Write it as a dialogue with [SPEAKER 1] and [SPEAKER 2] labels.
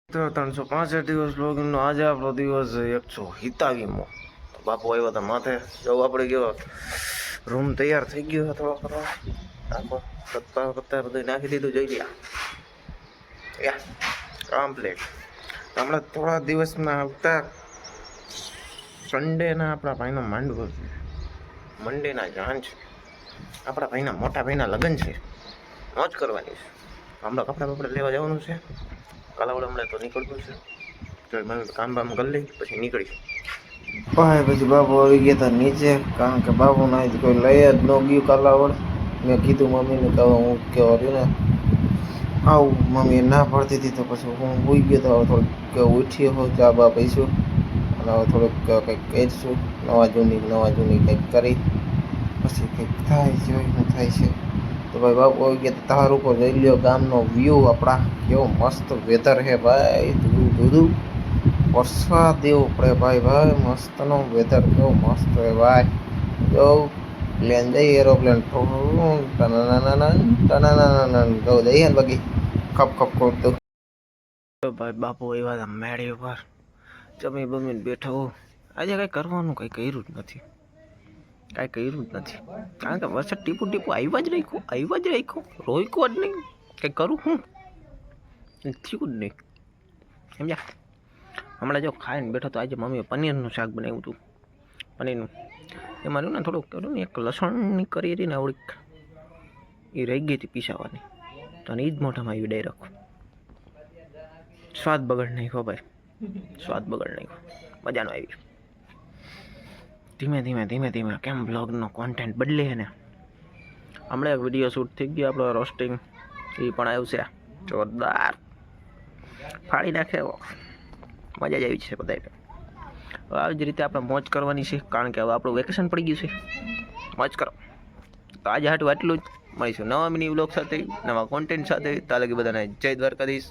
[SPEAKER 1] તો 365 દિવસ બ્લોગિંગનો આજે આપણો દિવસ 127મો. તો બાપુ આવ્યો હતા માથે. જવું આપણે ગયો રૂમ તૈયાર થઈ ગયો થોડો ખરો આખો પત્તા બધું નાખી દીધું જોઈ યા કમ્પ્લીટ. હમણાં થોડા દિવસમાં આવતા સન્ડેના આપણા ભાઈનો માંડવો છે, મંડેના જાન છે, આપણા ભાઈના મોટા ભાઈના લગ્ન છે, મોજ કરવાની છે. હમણાં કપડાં બપડા લેવા જવાનું છે. કાલાવડે હમણાં તો નીકળતું છે, તો મને કામ બામ કરી લઈ પછી નીકળી ભાઈ. પછી બાપુ આવી ગયા હતા નીચે, કારણ કે બાપુને અહીં કોઈ લઈ જ ન ગયું કાલાવડ. મેં કીધું મમ્મીને કે હું કહેવા રહ્યું ને આવું, મમ્મીએ ના પડતી હતી તો પછી હું ઉઈ ગયો તો હવે થોડીક ઉઠ્યો હોઉં ચા બા પીશું અને હવે થોડુંક કંઈક કહીશું નવા જૂની કંઈક કરી પછી કંઈક થાય જોઈ શું થાય છે. તો ભાઈ બાપુ આવી ગયા તાર ઉપર જઈ લ્યો ગામનો વ્યૂ. આપણા કેવો મસ્ત વેધર છે ભાઈ, ધૂધું વરસાદ દેવું પડે ભાઈ મસ્તનો વેધર કેવો મસ્ત છે ભાઈ. જો પ્લેન જઈએ એરોપ્લેન જો જઈએ ને બાકી ખપ કરતું. ભાઈ બાપુ એવા હતા મેળી ઉપર જમી બમીને બેઠો હોઉં. આજે કંઈ કરવાનું કંઈ કર્યું જ નથી, કારણ કે વરસાદ ટીપું આવ્યા જ રાખ્યું, રોક્યો જ નહીં. કંઈ કરું હું થયું જ નહીં સમજ્યા. હમણાં જો ખાઈને બેઠો તો આજે મમ્મીએ પનીરનું શાક બનાવ્યું હતું. પનીરનું એમાં રહ્યું ને થોડુંક કર્યું ને એક લસણની કરી હતી ને આવડીક એ રહી ગઈ હતી પીસાવાની, તો એ જ મોઢામાં આવી ડાયરેક્ટ સ્વાદ બગડ નાખ્યો ભાઈ, મજાનો આવી. ધીમે ધીમે કેમ બ્લોગનો કોન્ટેન્ટ બદલે ને. હમણાં એક વિડીયો શૂટ થઈ ગયો આપણો રોસ્ટિંગ, એ પણ આવ્યું છે જોરદાર, ફાડી નાખે એવો, મજા જ આવી છે બધાને. આવી જ રીતે આપણે મોજ કરવાની છે, કારણ કે હવે આપણું વેકેશન પડી ગયું છે, મોજ કરો. તો આજે હાટું આટલું જ, મળીશું નવા મિની વ્લોગ સાથે, નવા કોન્ટેન્ટ સાથે. તાલે કે બધાને જય દ્વારકાધીશ.